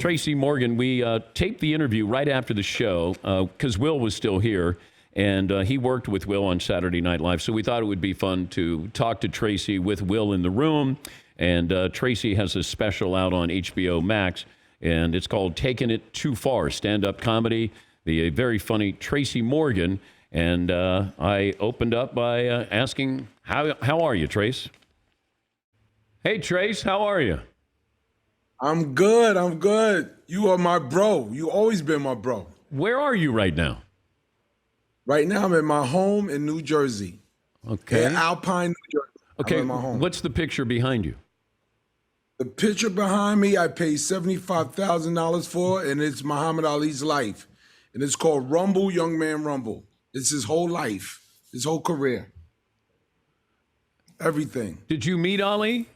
Tracy Morgan, we taped the interview right after the show because Will was still here, and he worked with Will on Saturday Night Live. So we thought it would be fun to talk to Tracy with Will in the room. And Tracy has a special out on HBO Max, and it's called Taking It Too Far, stand-up comedy, the very funny Tracy Morgan. And I opened up by asking, how are you, Trace? Hey, Trace, how are you? I'm good. You are my bro. You always been my bro. Where are you right now? Right now, I'm at my home in New Jersey. Okay. In Alpine, New Jersey. Okay, I'm at my home. what's the picture behind you? The picture behind me, I paid $75,000 for, and it's Muhammad Ali's life. And it's called Rumble, Young Man Rumble. It's his whole life, his whole career. Everything. Did you meet Ali?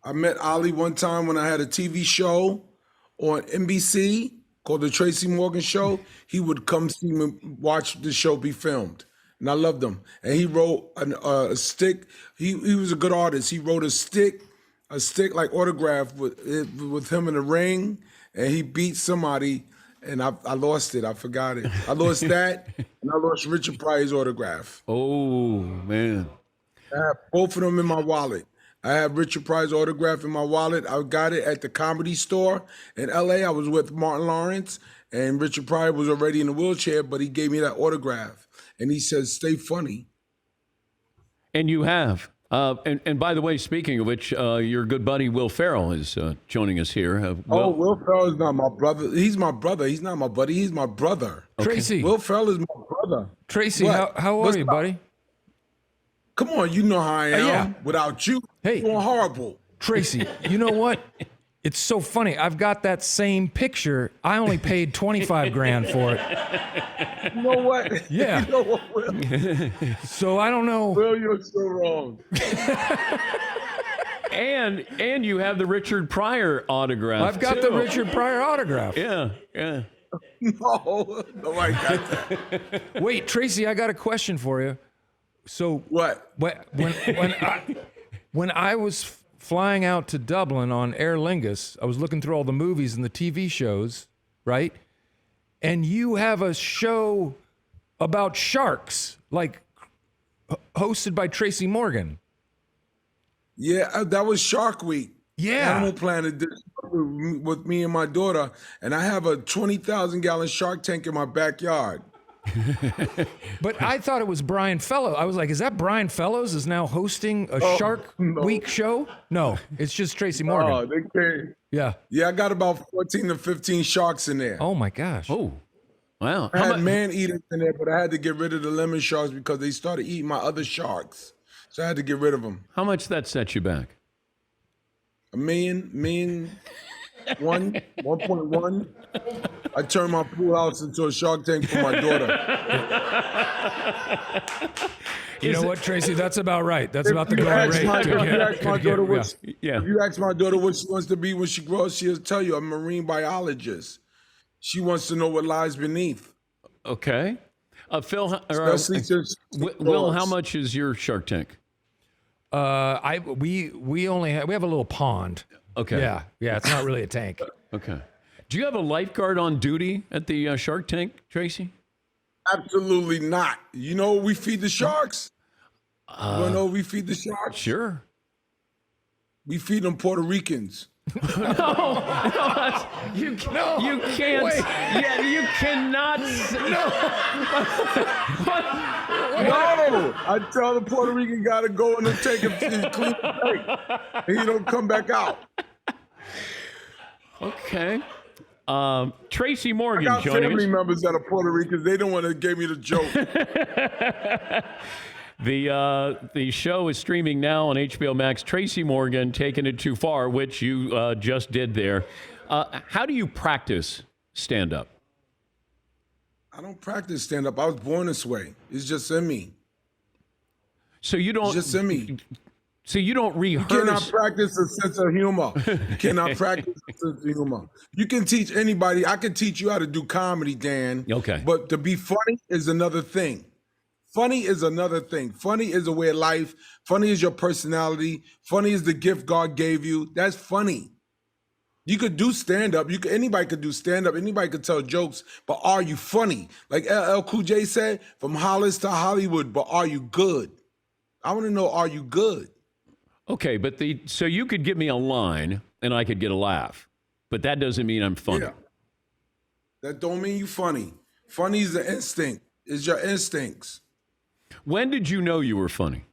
I met Ali one time when I had a TV show on NBC called The Tracy Morgan Show. He would come see me watch the show be filmed. And I loved him. And he wrote a stick. He was a good artist. He wrote a stick like autograph with him in the ring. And he beat somebody. And I lost it. I forgot it. I lost that. And I lost Richard Pryor's autograph. Oh, man. I have both of them in my wallet. I have Richard Pryor's autograph in my wallet. I got it at the Comedy Store in LA. I was with Martin Lawrence, and Richard Pryor was already in a wheelchair, but he gave me that autograph. And he says, stay funny. And you have. And by the way, speaking of which, your good buddy Will Ferrell is joining us here. Will Ferrell is not my brother. He's my brother. He's not my buddy. He's my brother. Okay. Tracy. Will Ferrell is my brother. Tracy, how are you, buddy? Come on, you know how I am. Yeah. Without you, hey, you're horrible. Tracy, you know what? It's so funny. I've got that same picture. I only paid $25,000 for it. You know what? Yeah. You know what, Will? So I don't know. Will, you're so wrong. And you have the Richard Pryor autograph. I've got the Richard Pryor autograph. Yeah. No, I got that. Wait, Tracy, I got a question for you. So what? When I was flying out to Dublin on Aer Lingus, I was looking through all the movies and the TV shows, right? And you have a show about sharks, like hosted by Tracy Morgan. Yeah, that was Shark Week. Yeah. Animal Planet did with me and my daughter, and I have a 20,000-gallon shark tank in my backyard. But I thought it was Brian Fellows. I was like, is that Brian Fellows is now hosting a Shark Week show? No, it's just Tracy Morgan. Oh, they came. Yeah. Yeah, I got about 14 to 15 sharks in there. Oh, my gosh. Oh, wow. I had man-eaters in there, but I had to get rid of the lemon sharks because they started eating my other sharks. So I had to get rid of them. How much that set you back? $1 million, 1.1. I turned my pool house into a shark tank for my daughter. You know what, Tracy? That's about right. That's about the going rate. If you ask my daughter what she wants to be when she grows, she'll tell you a marine biologist. She wants to know what lies beneath. Okay. Phil, Will, how much is your Shark Tank? We only have a little pond. Okay. Yeah. It's not really a tank. Okay. Do you have a lifeguard on duty at the Shark Tank, Tracy? Absolutely not. You know we feed the sharks? You want to know we feed the sharks? Sure. We feed them Puerto Ricans. You can't. Wait. Yeah, you cannot. No, I tell the Puerto Rican guy to go in the tank and clean the tank, and he don't come back out. Okay. Tracy Morgan I got joining family us. members that are Puerto Ricans. They don't want to give me the joke. The show is streaming now on HBO Max. Tracy Morgan, Taking It Too Far, which you just did there. How do you practice stand-up? I don't practice stand-up. I was born this way. It's just in me. So you don't. It's just in me. So you don't rehearse. You cannot practice a sense of humor. You cannot practice a sense of humor. You can teach anybody. I can teach you how to do comedy, Dan. Okay. But to be funny is another thing. Funny is another thing. Funny is a way of life. Funny is your personality. Funny is the gift God gave you. That's funny. You could do stand-up. Anybody could do stand-up. Anybody could tell jokes, but are you funny? Like LL Cool J said, from Hollis to Hollywood, but are you good? I want to know, are you good? Okay, but so you could give me a line and I could get a laugh, but that doesn't mean I'm funny. Yeah. That don't mean you funny. Funny is the instinct. It's your instincts. When did you know you were funny?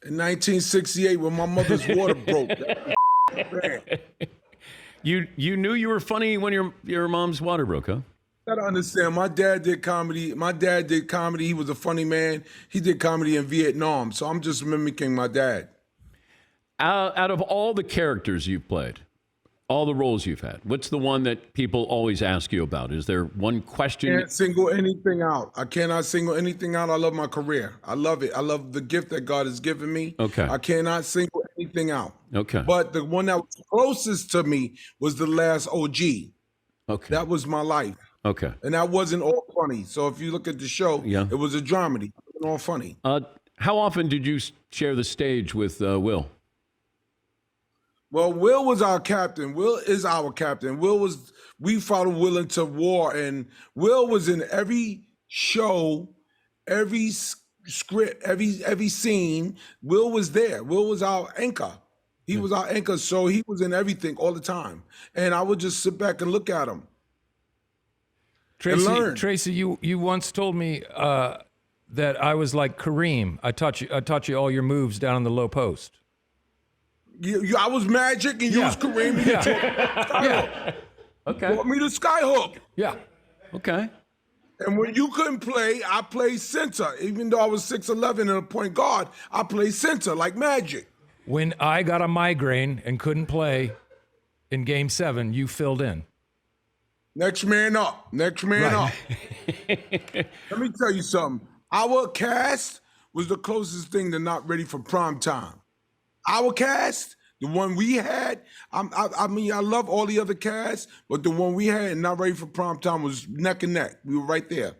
In 1968, when my mother's water broke. You knew you were funny when your mom's water broke, huh? You gotta understand, my dad did comedy. He was a funny man. He did comedy in Vietnam. So I'm just mimicking my dad. Out of all the characters you've played, all the roles you've had, what's the one that people always ask you about? Is there one question? I can't single anything out. I cannot single anything out. I love my career. I love it. I love the gift that God has given me. Okay. I cannot single anything out. Okay. But the one that was closest to me was The Last OG. Okay. That was my life. Okay. And that wasn't all funny. So if you look at the show, Yeah. it was a dramedy. It wasn't all funny. How often did you share the stage with Will? Well, Will was our captain. Will is our captain. We followed Will into war, and Will was in every show, every script, every scene. Will was there. Will was our anchor. He was our anchor, so he was in everything all the time. And I would just sit back and look at him. Tracy, you once told me that I was like Kareem. I taught you all your moves down in the low post. I was Magic and you was Kareem. And you taught me the skyhook. Yeah. Okay. And when you couldn't play, I played center. Even though I was 6'11" and a point guard, I played center like Magic. When I got a migraine and couldn't play in Game 7, you filled in. Next man up. Next man up. Let me tell you something. Our cast was the closest thing to not ready for prime time. Our cast, the one we had, I mean, I love all the other casts, but the one we had and not ready for prime time was neck and neck. We were right there.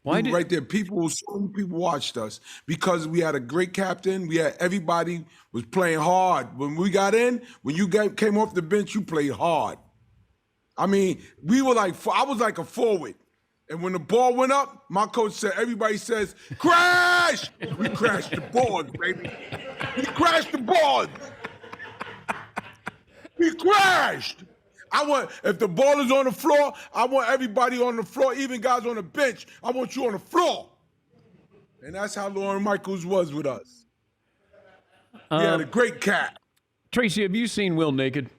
Right there. So many people watched us because we had a great captain. We had everybody was playing hard. When we got in, when you came off the bench, you played hard. I mean, I was like a forward. And when the ball went up, my coach said, everybody says, crash! We crashed the boards, baby. We crashed the boards. We crashed. If the ball is on the floor, I want everybody on the floor, even guys on the bench. I want you on the floor. And that's how Lauren Michaels was with us. He had a great cat. Tracy, have you seen Will naked?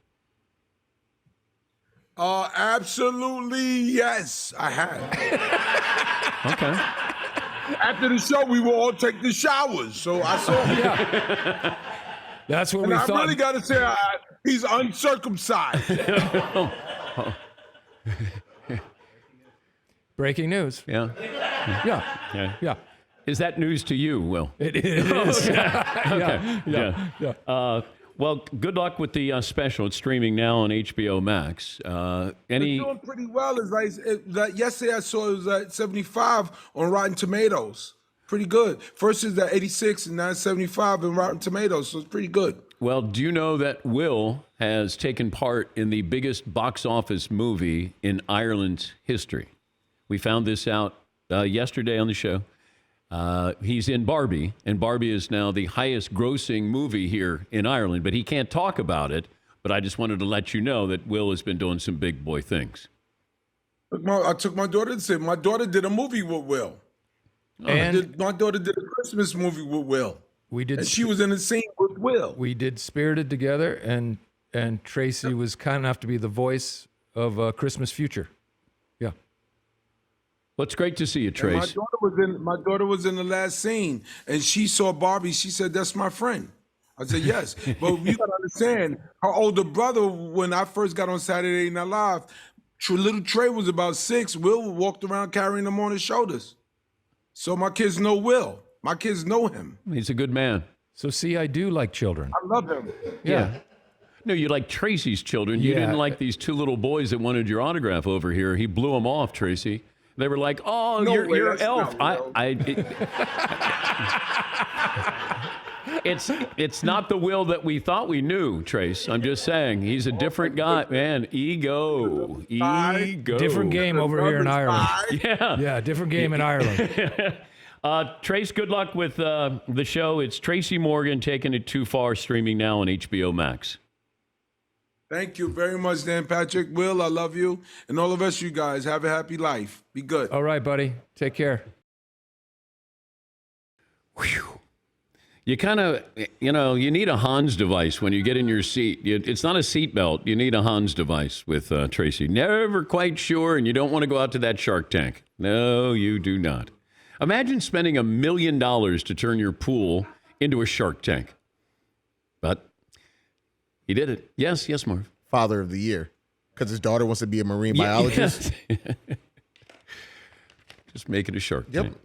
Absolutely, yes, I have. Okay. After the show, we will all take the showers, so I saw him. Yeah. That's what And we I thought. really got to say, he's uncircumcised. Breaking news. Yeah. Yeah. Is that news to you, Will? It is. Okay. Yeah. Well, good luck with the special. It's streaming now on HBO Max. It's doing pretty well. Yesterday I saw it was at 75 on Rotten Tomatoes. Pretty good. First is at 86 and now it's 75 on Rotten Tomatoes, so it's pretty good. Well, do you know that Will has taken part in the biggest box office movie in Ireland's history? We found this out yesterday on the show. He's in Barbie, and Barbie is now the highest grossing movie here in Ireland, but he can't talk about it. But I just wanted to let you know that Will has been doing some big boy things. I took my daughter to see it. My daughter did a movie with Will. My daughter did a Christmas movie with Will. We did. And she was in the scene with Will. We did Spirited together, and Tracy was kind enough to be the voice of Christmas Future. Yeah. Well, it's great to see you, Trace. My daughter was in the last scene, and she saw Barbie. She said, "That's my friend." I said, "Yes," but you gotta understand, her older brother. When I first got on Saturday Night Live, little Trey was about 6. Will walked around carrying him on his shoulders. So my kids know Will. My kids know him. He's a good man. So see, I do like children. I love him. Yeah. No, you like Tracy's children. You didn't like these 2 little boys that wanted your autograph over here. He blew them off, Tracy. They were like, "Oh, you're Elf." It's not the Will that we thought we knew, Trace. I'm just saying he's a different guy, man. Ego. Different game over here in Ireland. Yeah. Yeah, different game in Ireland. Trace, good luck with the show. It's Tracy Morgan, Taking It Too Far, streaming now on HBO Max. Thank you very much, Dan Patrick. Will, I love you. And all of us, you guys, have a happy life. Be good. All right, buddy. Take care. Whew. You kind of, you need a Hans device when you get in your seat. It's not a seat belt. You need a Hans device with Tracy. Never quite sure, and you don't want to go out to that Shark Tank. No, you do not. Imagine spending $1 million to turn your pool into a Shark Tank. But he did it. Yes, Marv. Father of the Year, because his daughter wants to be a marine biologist. Just make it a Shark Yep. Tank.